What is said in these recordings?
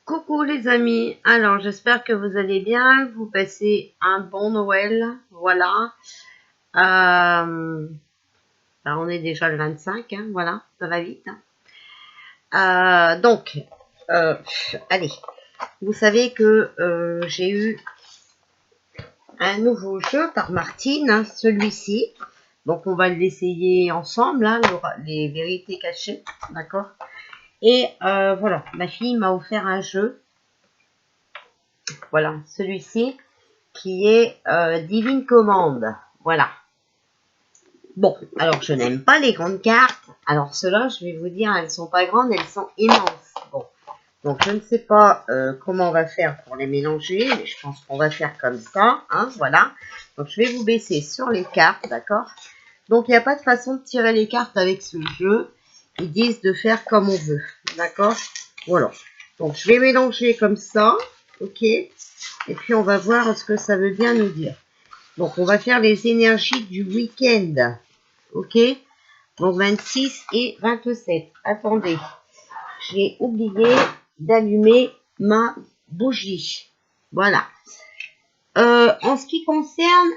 Coucou les amis, alors j'espère que vous allez bien, vous passez un bon Noël, voilà. On est déjà le 25, hein, voilà, ça va vite. Allez, vous savez que j'ai eu un nouveau jeu par Martine, hein, celui-ci. Donc on va l'essayer ensemble, hein, les vérités cachées, d'accord. Et voilà, ma fille m'a offert un jeu. Voilà, celui-ci qui est Divine Commande. Voilà. Bon, alors je n'aime pas les grandes cartes. Alors ceux-là, je vais vous dire, elles sont pas grandes, elles sont immenses. Bon, donc je ne sais pas comment on va faire pour les mélanger, mais je pense qu'on va faire comme ça, hein, voilà. Donc je vais vous baisser sur les cartes, d'accord. Donc il n'y a pas de façon de tirer les cartes avec ce jeu. Ils disent de faire comme on veut, d'accord. Voilà. Donc je vais mélanger comme ça, ok. Et puis on va voir ce que ça veut bien nous dire. Donc on va faire les énergies du week-end, ok. Donc 26 et 27. Attendez, j'ai oublié d'allumer ma bougie. Voilà. En ce qui concerne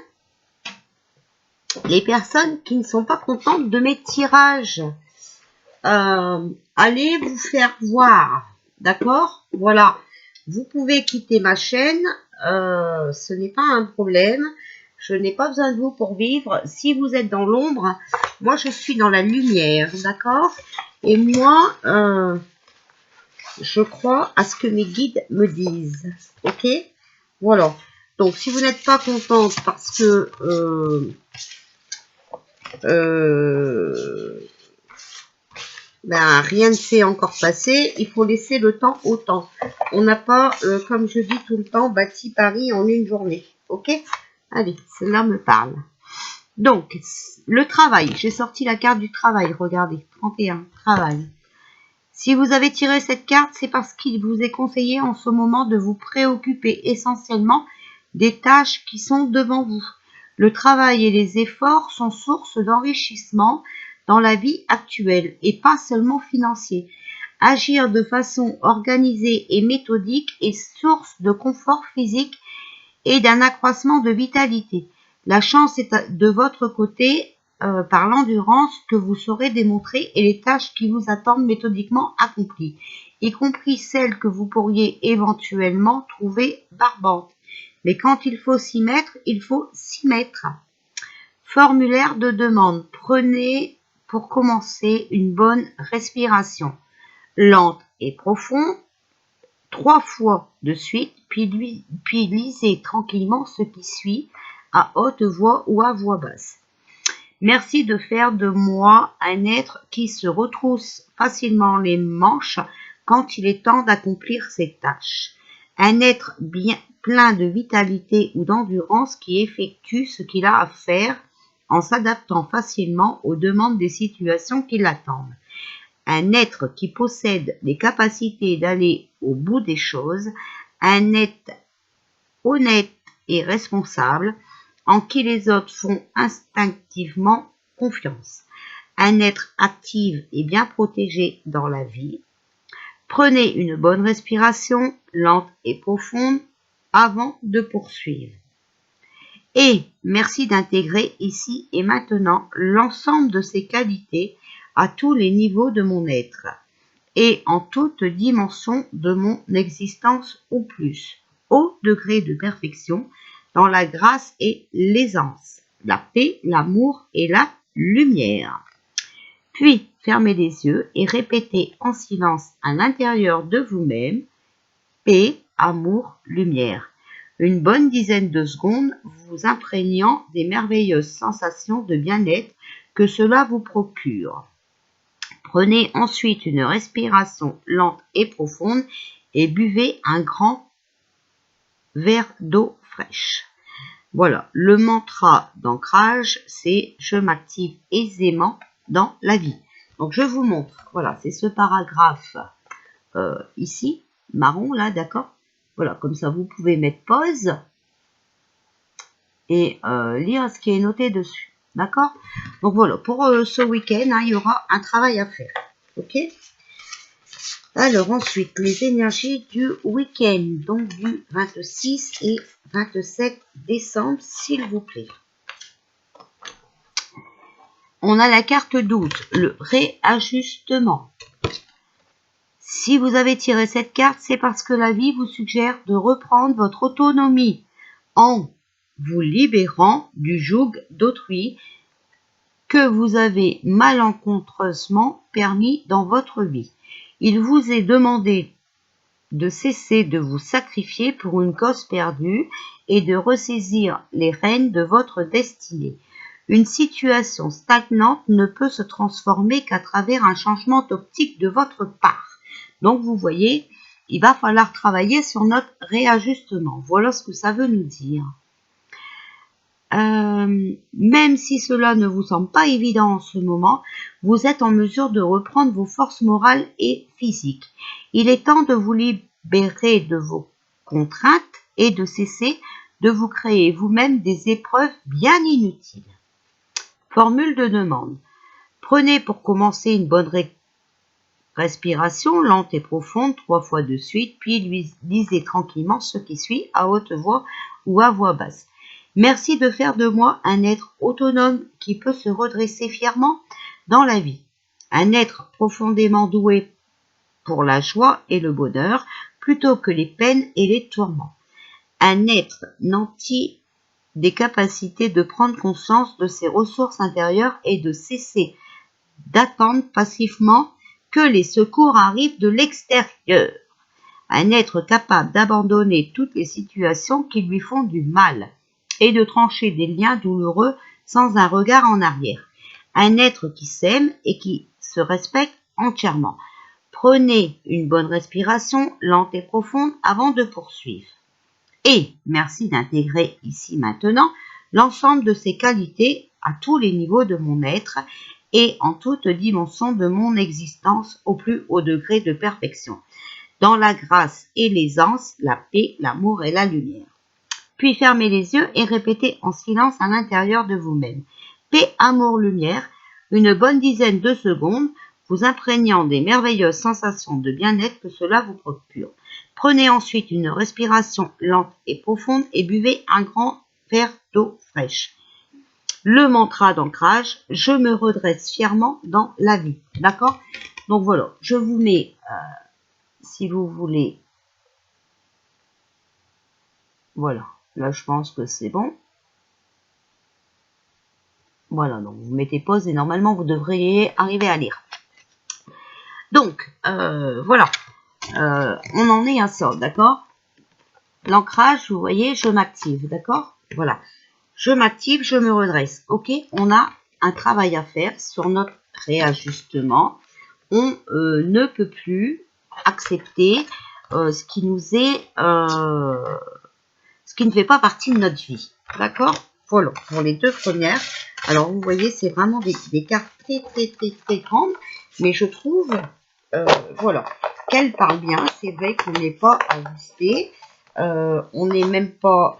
les personnes qui ne sont pas contentes de mes tirages, allez vous faire voir, d'accord. Voilà, vous pouvez quitter ma chaîne, ce n'est pas un problème, je n'ai pas besoin de vous pour vivre. Si vous êtes dans l'ombre, moi je suis dans la lumière, d'accord. Et moi je crois à ce que mes guides me disent, ok. Voilà, donc si vous n'êtes pas contente parce que rien ne s'est encore passé, il faut laisser le temps au temps. On n'a pas, comme je dis tout le temps, bâti Paris en une journée. Ok. Allez, cela me parle. Donc, le travail. J'ai sorti la carte du travail. Regardez, 31, travail. Si vous avez tiré cette carte, c'est parce qu'il vous est conseillé en ce moment de vous préoccuper essentiellement des tâches qui sont devant vous. Le travail et les efforts sont source d'enrichissement dans la vie actuelle et pas seulement financier. Agir de façon organisée et méthodique est source de confort physique et d'un accroissement de vitalité. La chance est de votre côté par l'endurance que vous saurez démontrer et les tâches qui vous attendent méthodiquement accomplies, y compris celles que vous pourriez éventuellement trouver barbantes. Mais quand il faut s'y mettre, il faut s'y mettre. Formulaire de demande. Prenez pour commencer une bonne respiration, lente et profonde, 3 fois de suite, puis lisez tranquillement ce qui suit, à haute voix ou à voix basse. Merci de faire de moi un être qui se retrousse facilement les manches quand il est temps d'accomplir ses tâches. Un être bien plein de vitalité ou d'endurance qui effectue ce qu'il a à faire en s'adaptant facilement aux demandes des situations qui l'attendent. Un être qui possède les capacités d'aller au bout des choses, un être honnête et responsable, en qui les autres font instinctivement confiance. Un être actif et bien protégé dans la vie. Prenez une bonne respiration, lente et profonde, avant de poursuivre. Et merci d'intégrer ici et maintenant l'ensemble de ces qualités à tous les niveaux de mon être et en toute dimension de mon existence ou plus, au degré de perfection, dans la grâce et l'aisance, la paix, l'amour et la lumière. Puis, fermez les yeux et répétez en silence à l'intérieur de vous-même, paix, amour, lumière. Une bonne dizaine de secondes, vous imprégnant des merveilleuses sensations de bien-être que cela vous procure. Prenez ensuite une respiration lente et profonde et buvez un grand verre d'eau fraîche. Voilà, le mantra d'ancrage, c'est « Je m'active aisément dans la vie ». Donc, je vous montre. Voilà, c'est ce paragraphe ici, marron, là, d'accord. Voilà, comme ça, vous pouvez mettre pause et lire ce qui est noté dessus. D'accord. Donc, voilà, pour ce week-end, hein, il y aura un travail à faire. Ok. Alors ensuite, les énergies du week-end, donc du 26 et 27 décembre, s'il vous plaît. On a la carte 12, le réajustement. Si vous avez tiré cette carte, c'est parce que la vie vous suggère de reprendre votre autonomie en vous libérant du joug d'autrui que vous avez malencontreusement permis dans votre vie. Il vous est demandé de cesser de vous sacrifier pour une cause perdue et de ressaisir les rênes de votre destinée. Une situation stagnante ne peut se transformer qu'à travers un changement d'optique de votre part. Donc vous voyez, il va falloir travailler sur notre réajustement. Voilà ce que ça veut nous dire. Même si cela ne vous semble pas évident en ce moment, vous êtes en mesure de reprendre vos forces morales et physiques. Il est temps de vous libérer de vos contraintes et de cesser de vous créer vous-même des épreuves bien inutiles. Formule de demande. Prenez pour commencer une bonne respiration lente et profonde 3 fois de suite, puis lisez tranquillement ce qui suit à haute voix ou à voix basse. Merci de faire de moi un être autonome qui peut se redresser fièrement dans la vie. Un être profondément doué pour la joie et le bonheur plutôt que les peines et les tourments. Un être nanti des capacités de prendre conscience de ses ressources intérieures et de cesser d'attendre passivement que les secours arrivent de l'extérieur. Un être capable d'abandonner toutes les situations qui lui font du mal et de trancher des liens douloureux sans un regard en arrière. Un être qui s'aime et qui se respecte entièrement. Prenez une bonne respiration lente et profonde avant de poursuivre. Et merci d'intégrer ici maintenant l'ensemble de ces qualités à tous les niveaux de mon être et en toute dimension de mon existence au plus haut degré de perfection. Dans la grâce et l'aisance, la paix, l'amour et la lumière. Puis fermez les yeux et répétez en silence à l'intérieur de vous-même. Paix, amour, lumière, une bonne dizaine de secondes, vous imprégnant des merveilleuses sensations de bien-être que cela vous procure. Prenez ensuite une respiration lente et profonde et buvez un grand verre d'eau fraîche. Le mantra d'ancrage, je me redresse fièrement dans la vie. D'accord? Donc voilà, je vous mets, si vous voulez, voilà. Là, je pense que c'est bon. Voilà, donc vous mettez pause et normalement, vous devriez arriver à lire. Donc, voilà. On en est à ça, d'accord? L'ancrage, vous voyez, je m'active, d'accord? Voilà. Je m'active, je me redresse. Ok? On a un travail à faire sur notre réajustement. On ne peut plus accepter ce qui nous est... ce qui ne fait pas partie de notre vie. D'accord? Voilà, pour les deux premières. Alors, vous voyez, c'est vraiment des cartes très grandes. Mais je trouve, voilà, qu'elles parlent bien. C'est vrai qu'on n'est pas ajusté. On n'est même pas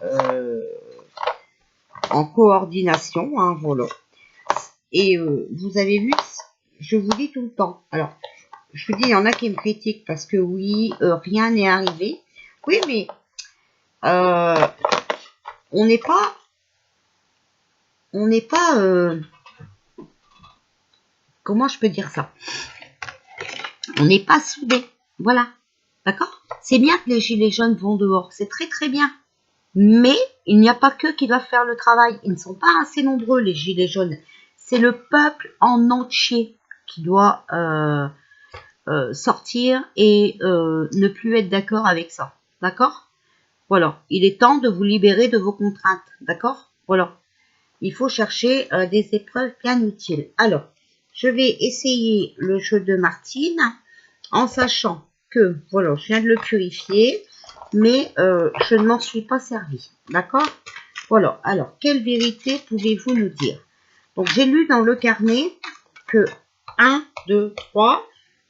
en coordination. Hein, voilà. Et vous avez vu, je vous dis tout le temps. Alors, je vous dis, il y en a qui me critiquent parce que oui, rien n'est arrivé. Oui, mais... on n'est pas, comment je peux dire ça? On n'est pas soudés, voilà, d'accord? C'est bien que les gilets jaunes vont dehors, c'est très bien. Mais il n'y a pas qu'eux qui doivent faire le travail. Ils ne sont pas assez nombreux, les gilets jaunes. C'est le peuple en entier qui doit sortir et ne plus être d'accord avec ça, d'accord? Voilà, il est temps de vous libérer de vos contraintes, d'accord? Voilà. Il faut chercher des épreuves bien utiles. Alors, je vais essayer le jeu de Martine en sachant que, voilà, je viens de le purifier, mais je ne m'en suis pas servi. D'accord? Voilà. Alors, quelle vérité pouvez-vous nous dire? Donc, j'ai lu dans le carnet que 1, 2, 3.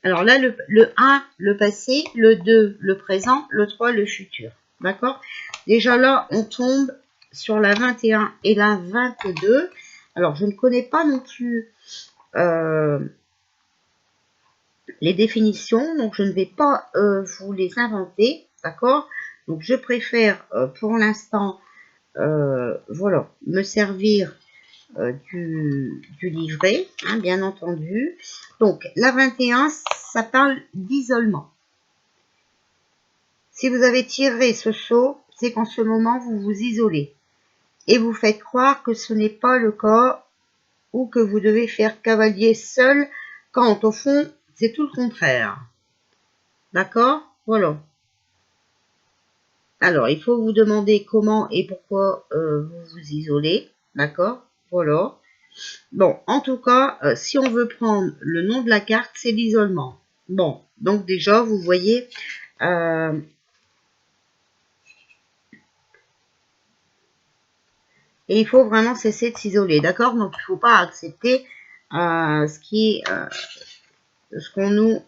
Alors là, le 1, le passé, le 2, le présent, le 3, le futur. D'accord? Déjà là, on tombe sur la 21 et la 22. Alors, je ne connais pas non plus les définitions, donc je ne vais pas vous les inventer, d'accord? Donc je préfère pour l'instant, voilà, me servir du livret, hein, bien entendu. Donc la 21, ça parle d'isolement. Si vous avez tiré ce sceau, c'est qu'en ce moment vous vous isolez et vous faites croire que ce n'est pas le cas ou que vous devez faire cavalier seul quand au fond c'est tout le contraire. D'accord? Voilà. Alors, il faut vous demander comment et pourquoi vous vous isolez. D'accord? Voilà. Bon, en tout cas, si on veut prendre le nom de la carte, c'est l'isolement. Bon, donc déjà, vous voyez, et il faut vraiment cesser de s'isoler. D'accord? Donc, il ne faut pas accepter ce qu'on nous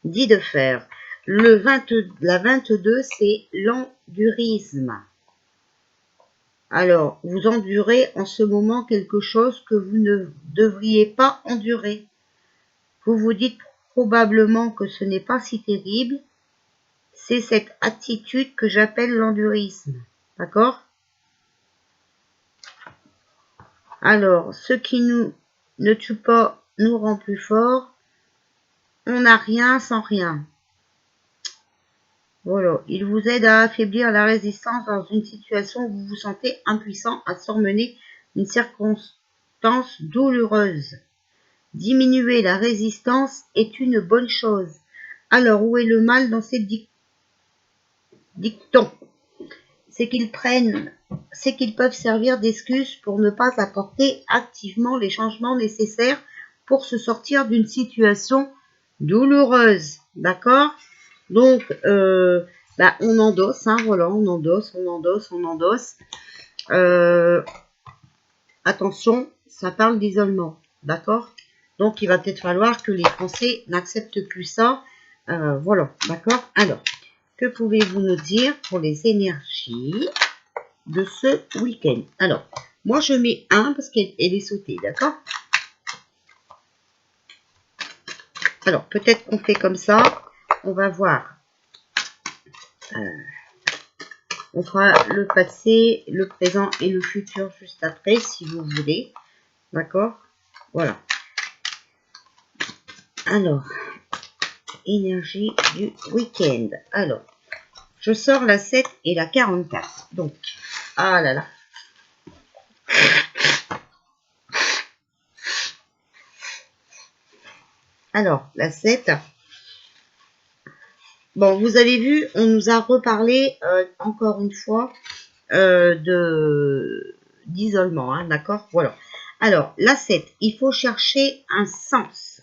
dit de faire. La 22, c'est l'endurisme. Alors, vous endurez en ce moment quelque chose que vous ne devriez pas endurer. Vous vous dites probablement que ce n'est pas si terrible. C'est cette attitude que j'appelle l'endurisme. D'accord? Alors, ce qui ne tue pas nous rend plus forts. On n'a rien sans rien. Voilà, il vous aide à affaiblir la résistance dans une situation où vous vous sentez impuissant à surmonter une circonstance douloureuse. Diminuer la résistance est une bonne chose. Alors, où est le mal dans ces dictons? C'est qu'ils peuvent servir d'excuse pour ne pas apporter activement les changements nécessaires pour se sortir d'une situation douloureuse. D'accord? Donc, on endosse, hein, voilà, on endosse. Attention, ça parle d'isolement, d'accord? Donc, il va peut-être falloir que les Français n'acceptent plus ça. Voilà, d'accord? Alors, que pouvez-vous nous dire pour les énergies de ce week-end? Alors, moi, je mets 1 parce qu'elle est sautée, d'accord? Alors, peut-être qu'on fait comme ça. On va voir. On fera le passé, le présent et le futur juste après, si vous voulez. D'accord? Voilà. Alors, énergie du week-end. Alors, je sors la 7 et la 44. Donc, ah là là. Alors, la 7. Bon, vous avez vu, on nous a reparlé encore une fois d'isolement, hein, d'accord? Voilà. Alors, la 7, il faut chercher un sens.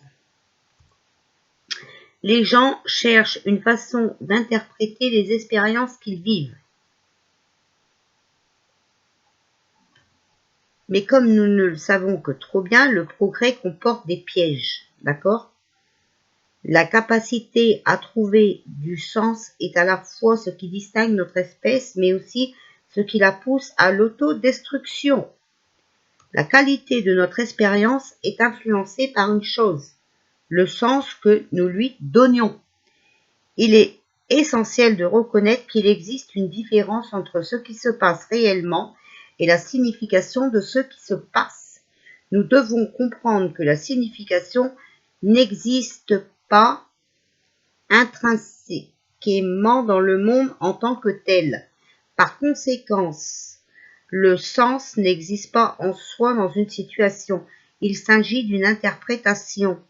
Les gens cherchent une façon d'interpréter les expériences qu'ils vivent. Mais comme nous ne le savons que trop bien, le progrès comporte des pièges, d'accord? La capacité à trouver du sens est à la fois ce qui distingue notre espèce, mais aussi ce qui la pousse à l'autodestruction. La qualité de notre expérience est influencée par une chose, le sens que nous lui donnions. Il est essentiel de reconnaître qu'il existe une différence entre ce qui se passe réellement et la signification de ce qui se passe. Nous devons comprendre que la signification n'existe pas intrinsèquement dans le monde en tant que tel. Par conséquent, le sens n'existe pas en soi dans une situation. Il s'agit d'une interprétation.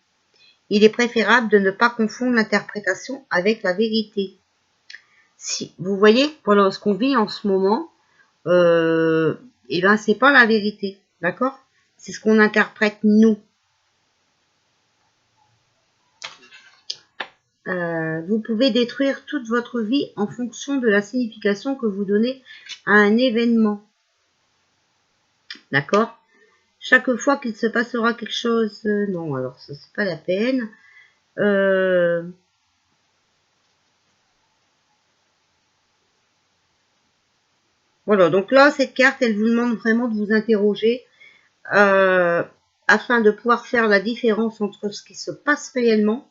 Il est préférable de ne pas confondre l'interprétation avec la vérité. Si vous voyez, voilà ce qu'on vit en ce moment, et ben c'est pas la vérité, d'accord? C'est ce qu'on interprète nous. Vous pouvez détruire toute votre vie en fonction de la signification que vous donnez à un événement. D'accord? Chaque fois qu'il se passera quelque chose... non, alors ça, c'est pas la peine. Voilà, donc là, cette carte, elle vous demande vraiment de vous interroger. afin de pouvoir faire la différence entre ce qui se passe réellement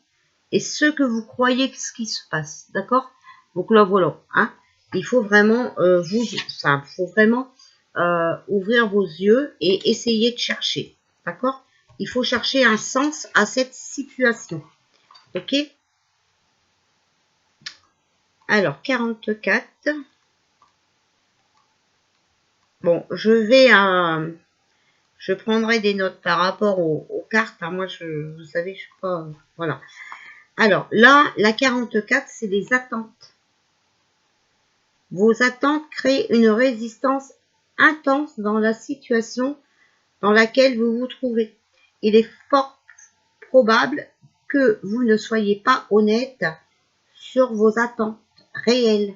et ce que vous croyez que ce qui se passe. D'accord? Donc là, voilà. Hein, il faut vraiment, ouvrir vos yeux et essayer de chercher. D'accord? Il faut chercher un sens à cette situation. Ok? Alors, 44. Bon, je prendrai des notes par rapport aux cartes. Hein. Moi, vous savez, je suis pas... Voilà. Alors, là, la 44, c'est les attentes. Vos attentes créent une résistance intense dans la situation dans laquelle vous vous trouvez. Il est fort probable que vous ne soyez pas honnête sur vos attentes réelles.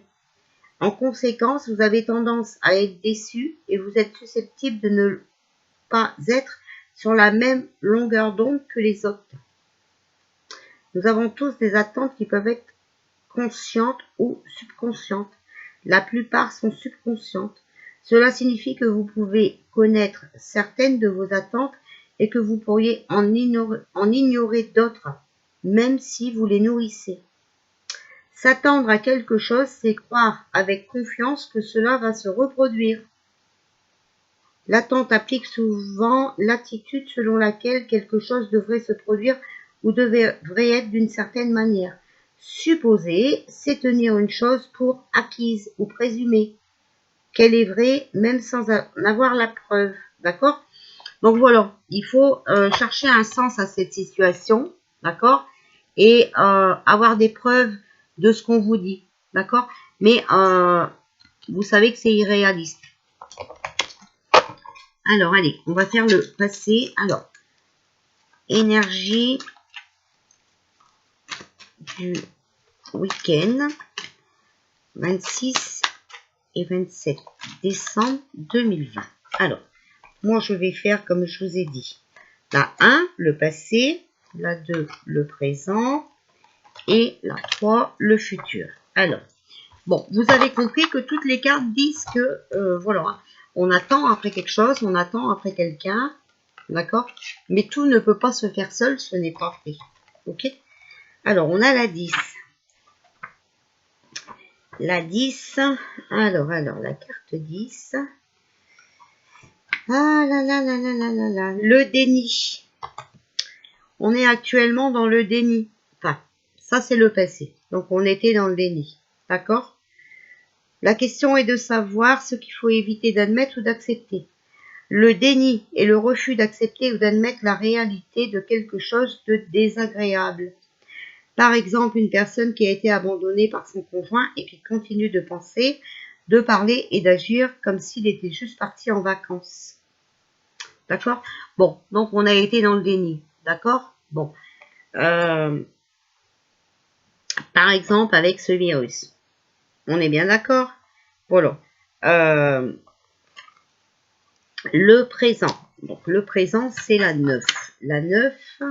En conséquence, vous avez tendance à être déçu et vous êtes susceptible de ne pas être sur la même longueur d'onde que les autres. Nous avons tous des attentes qui peuvent être conscientes ou subconscientes. La plupart sont subconscientes. Cela signifie que vous pouvez connaître certaines de vos attentes et que vous pourriez en ignorer d'autres, même si vous les nourrissez. S'attendre à quelque chose, c'est croire avec confiance que cela va se reproduire. L'attente implique souvent l'attitude selon laquelle quelque chose devrait se produire ou devrait être d'une certaine manière. Supposer, c'est tenir une chose pour acquise ou présumer qu'elle est vraie, même sans en avoir la preuve. D'accord? Donc voilà, il faut chercher un sens à cette situation, d'accord? Et avoir des preuves de ce qu'on vous dit, d'accord? Mais vous savez que c'est irréaliste. Alors, allez, on va faire le passé. Alors, énergie du week-end, 26 et 27 décembre 2020. Alors, moi, je vais faire comme je vous ai dit. La 1, le passé. La 2, le présent. Et la 3, le futur. Alors, bon, vous avez compris que toutes les cartes disent que, voilà, on attend après quelque chose, on attend après quelqu'un, d'accord? Mais tout ne peut pas se faire seul, ce n'est pas fait, ok? Alors, on a la 10. La 10, alors, la carte 10. Ah là là là là là là là, le déni. On est actuellement dans le déni. Enfin, ça c'est le passé. Donc, on était dans le déni, d'accord? La question est de savoir ce qu'il faut éviter d'admettre ou d'accepter. Le déni est le refus d'accepter ou d'admettre la réalité de quelque chose de désagréable. Par exemple, une personne qui a été abandonnée par son conjoint et qui continue de penser, de parler et d'agir comme s'il était juste parti en vacances. D'accord? Bon, donc on a été dans le déni. D'accord? Bon. Par exemple, avec ce virus. On est bien d'accord? Voilà. Le présent. Donc, le présent, c'est la 9. La 9,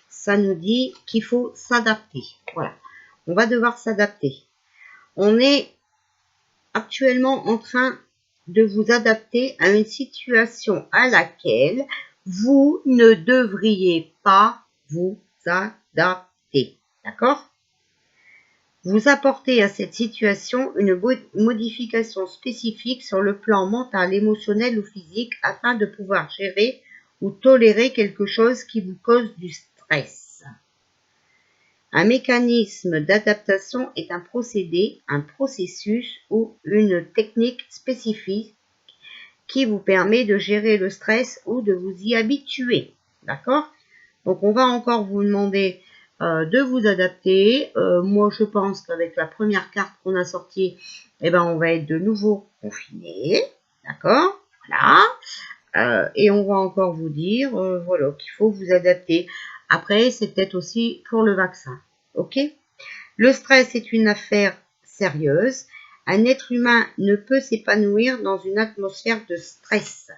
ça nous dit qu'il faut s'adapter. Voilà. On va devoir s'adapter. On est actuellement en train de vous adapter à une situation à laquelle vous ne devriez pas vous adapter. D'accord? Vous apportez à cette situation une modification spécifique sur le plan mental, émotionnel ou physique afin de pouvoir gérer ou tolérer quelque chose qui vous cause du stress. Un mécanisme d'adaptation est un procédé, un processus ou une technique spécifique qui vous permet de gérer le stress ou de vous y habituer. D'accord? Donc, on va encore vous demander de vous adapter. Moi, je pense qu'avec la première carte qu'on a sortie, eh ben, on va être de nouveau confiné. D'accord? Voilà. Et on va encore vous dire, voilà, qu'il faut vous adapter. Après, c'est peut-être aussi pour le vaccin. Ok? Le stress est une affaire sérieuse. Un être humain ne peut s'épanouir dans une atmosphère de stress.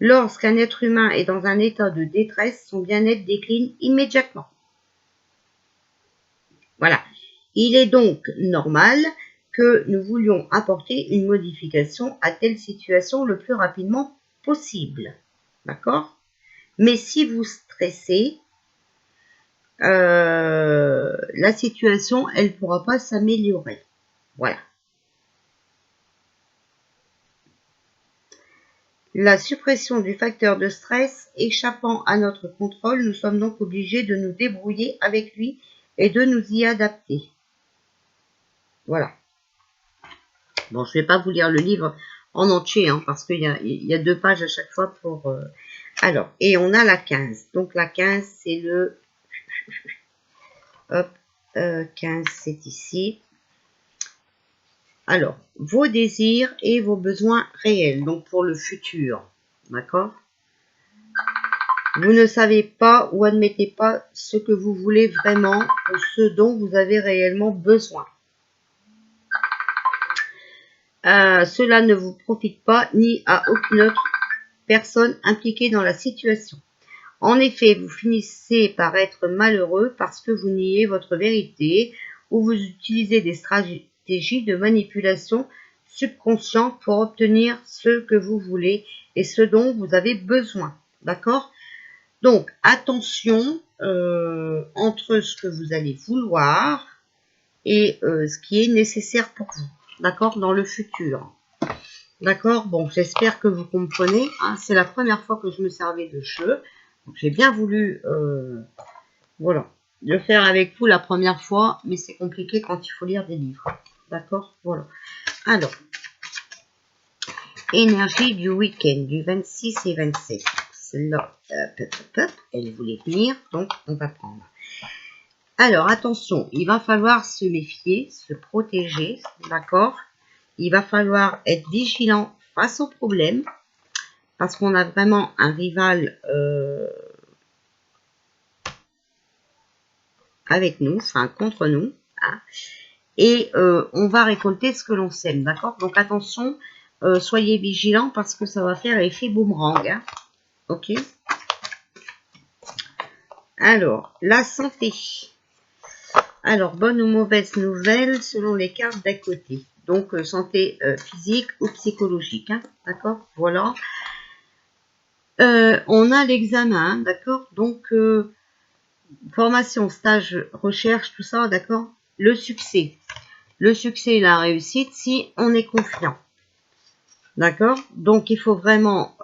Lorsqu'un être humain est dans un état de détresse, son bien-être décline immédiatement. Voilà. Il est donc normal que nous voulions apporter une modification à telle situation le plus rapidement possible. D'accord? Mais si vous stressez, la situation, elle ne pourra pas s'améliorer. Voilà. La suppression du facteur de stress échappant à notre contrôle, nous sommes donc obligés de nous débrouiller avec lui et de nous y adapter. Voilà. Bon, je ne vais pas vous lire le livre en entier, hein, parce qu'il y a 2 pages à chaque fois pour... Alors, et on a la 15. Donc la 15, c'est le... Hop, 15, c'est ici. Alors, vos désirs et vos besoins réels, donc pour le futur. D'accord? Vous ne savez pas ou admettez pas ce que vous voulez vraiment ou ce dont vous avez réellement besoin. Cela ne vous profite pas ni à aucune autre personne impliquée dans la situation. En effet, vous finissez par être malheureux parce que vous niez votre vérité ou vous utilisez des stratégies de manipulation subconsciente pour obtenir ce que vous voulez et ce dont vous avez besoin. D'accord? Donc, attention entre ce que vous allez vouloir et ce qui est nécessaire pour vous. D'accord? Dans le futur. D'accord? Bon, j'espère que vous comprenez. Hein, c'est la première fois que je me servais de jeu. J'ai bien voulu voilà, le faire avec vous la première fois, mais c'est compliqué quand il faut lire des livres. D'accord? Voilà. Alors, énergie du week-end, du 26 et 27. Celle-là, elle voulait venir, donc on va prendre. Alors, attention, il va falloir se méfier, se protéger, d'accord? Il va falloir être vigilant face aux problèmes, parce qu'on a vraiment un rival avec nous, enfin contre nous, hein, et on va récolter ce que l'on sème, d'accord? Donc attention, soyez vigilants parce que ça va faire effet boomerang, hein, ok? Alors, la santé. Alors, bonne ou mauvaise nouvelle selon les cartes d'à côté. Donc, santé physique ou psychologique, hein, d'accord? Voilà. On a l'examen, d'accord? Donc, formation, stage, recherche, tout ça, d'accord? Le succès. Le succès et la réussite si on est confiant. D'accord? Donc, il faut vraiment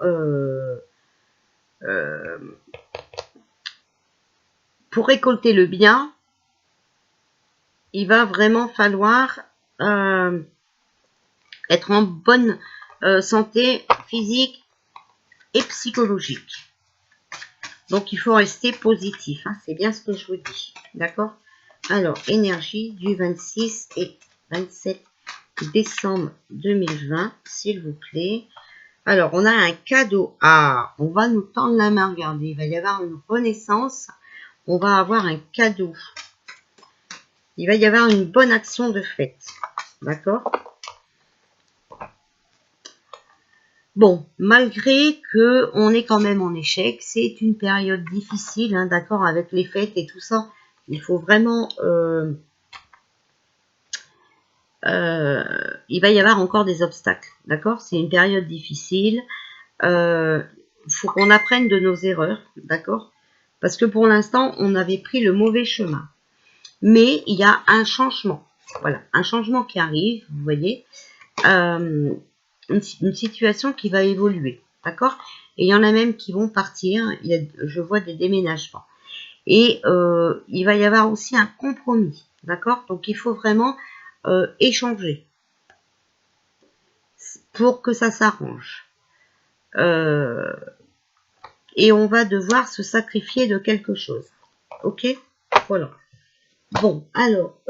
pour récolter le bien, il va vraiment falloir être en bonne santé physique et psychologique. Donc, il faut rester positif. Hein, c'est bien ce que je vous dis. D'accord? Alors, énergie du 26 et 27 décembre 2020, s'il vous plaît. Alors, on a un cadeau. Ah, on va nous tendre la main. Regardez, il va y avoir une renaissance. On va avoir un cadeau. Il va y avoir une bonne action de fête. D'accord? Bon, malgré que on est quand même en échec, c'est une période difficile, hein, d'accord, avec les fêtes et tout ça. Il faut vraiment... il va y avoir encore des obstacles, d'accord? C'est une période difficile. Faut qu'on apprenne de nos erreurs, d'accord? Parce que pour l'instant, on avait pris le mauvais chemin. Mais il y a un changement. Voilà, un changement qui arrive, vous voyez. Une situation qui va évoluer, d'accord? Et il y en a même qui vont partir. Je vois des déménagements. Et il va y avoir aussi un compromis, d'accord? Donc, il faut vraiment échanger pour que ça s'arrange. Et on va devoir se sacrifier de quelque chose. Ok? Voilà. Bon, alors...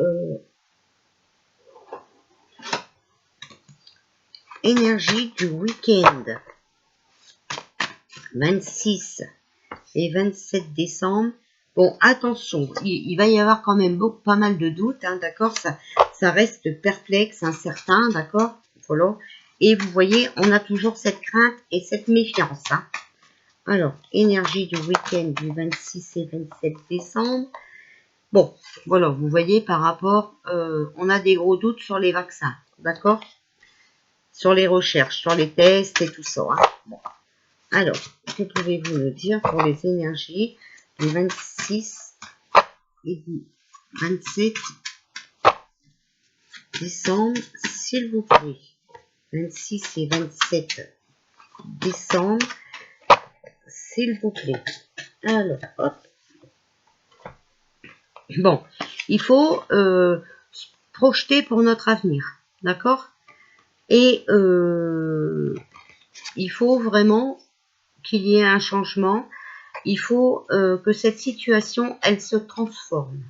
énergie du week-end. 26 et 27 décembre. Bon, attention, il va y avoir quand même pas mal de doutes, hein, d'accord? Ça reste perplexe, incertain, d'accord? Voilà. Et vous voyez, on a toujours cette crainte et cette méfiance. Hein. Alors, énergie du week-end du 26 et 27 décembre. Bon, voilà, vous voyez, par rapport, on a des gros doutes sur les vaccins, d'accord? Sur les recherches, sur les tests et tout ça. Hein. Bon. Alors, que pouvez-vous me dire pour les énergies du 26 et du 27 décembre, s'il vous plaît? 26 et 27 décembre, s'il vous plaît. Alors, hop. Bon, il faut se projeter pour notre avenir, d'accord? Et il faut vraiment qu'il y ait un changement. Il faut que cette situation, elle se transforme,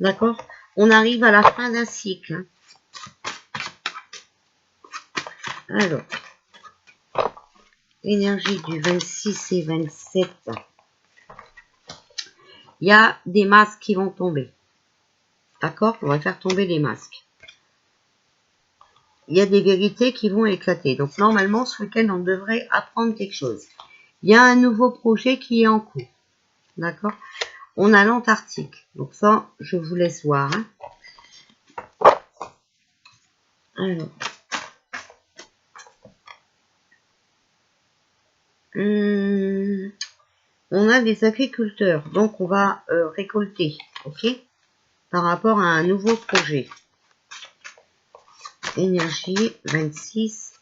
d'accord? On arrive à la fin d'un cycle. Alors, énergie du 26 et 27. Il y a des masques qui vont tomber. D'accord? On va faire tomber les masques. Il y a des vérités qui vont éclater. Donc, normalement, ce week-end, on devrait apprendre quelque chose. Il y a un nouveau projet qui est en cours. D'accord? On a l'Antarctique. Donc, ça, je vous laisse voir. Hein. Alors. On a des agriculteurs. Donc, on va récolter. OK? Par rapport à un nouveau projet. Énergie 26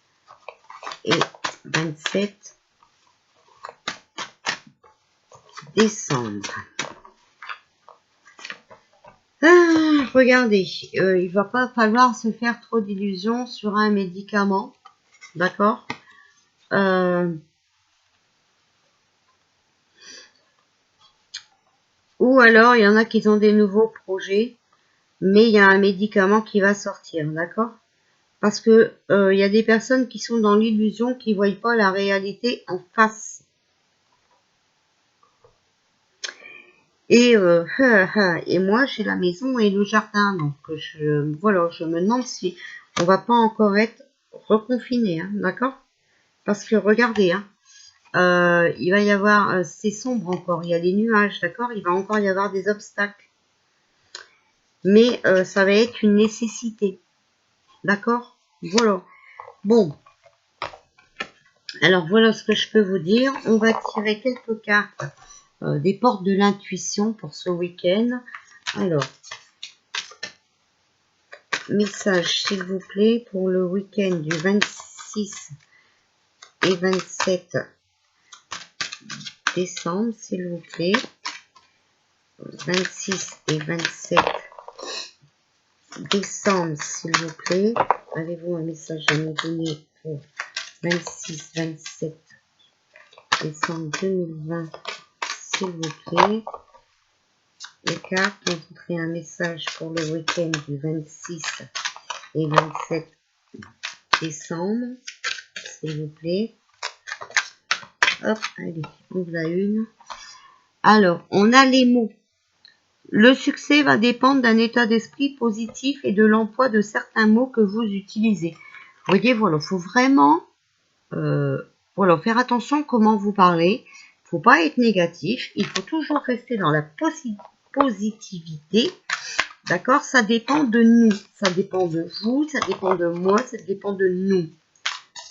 et 27 décembre. Regardez, il va pas falloir se faire trop d'illusions sur un médicament. D'accord? Ou alors, il y en a qui ont des nouveaux projets, mais il y a un médicament qui va sortir, d'accord? Parce que il y a des personnes qui sont dans l'illusion, qui ne voient pas la réalité en face. Et, et moi, j'ai la maison et le jardin, donc voilà, je me demande si on va pas encore être reconfiné, hein, d'accord? Parce que regardez, hein, il va y avoir, c'est sombre encore, il y a des nuages, d'accord? Il va encore y avoir des obstacles. Mais ça va être une nécessité. D'accord? Voilà. Bon. Alors, voilà ce que je peux vous dire. On va tirer quelques cartes des portes de l'intuition pour ce week-end. Alors, message, s'il vous plaît, pour le week-end du 26 et 27 décembre, s'il vous plaît. 26 et 27 décembre, s'il vous plaît. Avez-vous un message à me donner pour 26-27 décembre 2020, s'il vous plaît? Les cartes, on voudrait un message pour le week-end du 26 et 27 décembre, s'il vous plaît. Hop, allez, on ouvre la une. Alors, on a les mots. Le succès va dépendre d'un état d'esprit positif et de l'emploi de certains mots que vous utilisez. Vous voyez, voilà, il faut vraiment voilà, faire attention comment vous parlez. Il ne faut pas être négatif. Il faut toujours rester dans la positivité. D'accord? Ça dépend de nous. Ça dépend de vous. Ça dépend de moi. Ça dépend de nous.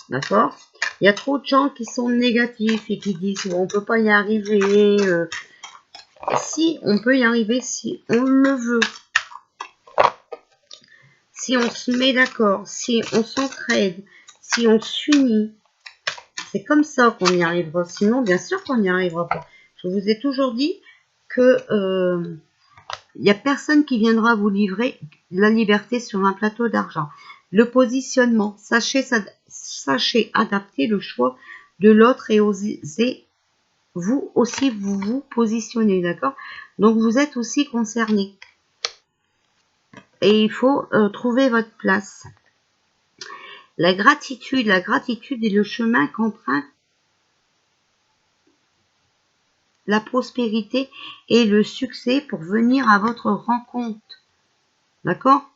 D'accord? Il y a trop de gens qui sont négatifs et qui disent on ne peut pas y arriver. Si, on peut y arriver si on le veut. Si on se met d'accord. Si on s'entraide. Si on s'unit. C'est comme ça qu'on y arrivera. Sinon, bien sûr qu'on n'y arrivera pas. Je vous ai toujours dit que il n'y a personne qui viendra vous livrer la liberté sur un plateau d'argent. Le positionnement, sachez adapter le choix de l'autre et osez vous aussi vous positionner, d'accord? Donc vous êtes aussi concerné. Et il faut trouver votre place. La gratitude est le chemin qu'emprunte la prospérité et le succès pour venir à votre rencontre. D'accord?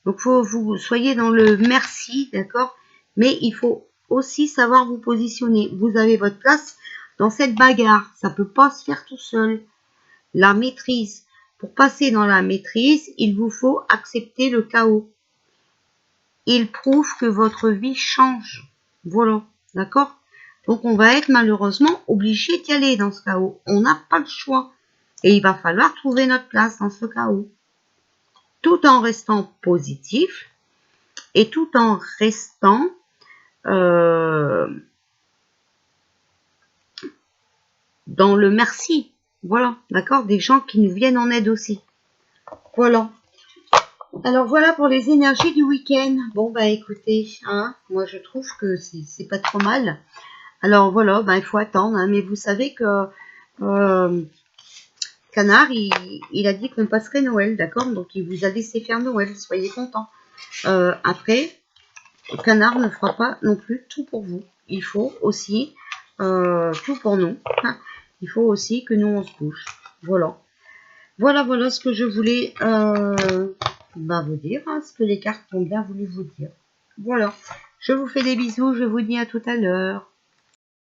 Donc, faut vous soyez dans le merci, d'accord? Mais il faut aussi savoir vous positionner. Vous avez votre place dans cette bagarre. Ça peut pas se faire tout seul. La maîtrise. Pour passer dans la maîtrise, il vous faut accepter le chaos. Il prouve que votre vie change. Voilà. D'accord? Donc, on va être malheureusement obligé d'y aller dans ce chaos. On n'a pas le choix. Et il va falloir trouver notre place dans ce chaos. Tout en restant positif et tout en restant dans le merci. Voilà, d'accord? Des gens qui nous viennent en aide aussi. Voilà. Alors voilà pour les énergies du week-end. Bon bah écoutez, hein, moi je trouve que c'est pas trop mal. Alors voilà, bah, il faut attendre, hein, mais vous savez que Canard, il a dit qu'on passerait Noël, d'accord? Donc il vous a laissé faire Noël, soyez contents. Après, Canard ne fera pas non plus tout pour vous. Il faut aussi tout pour nous. Il faut aussi que nous on se bouge. Voilà. Voilà ce que je voulais vous dire, hein, ce que les cartes ont bien voulu vous dire. Voilà. Je vous fais des bisous, je vous dis à tout à l'heure.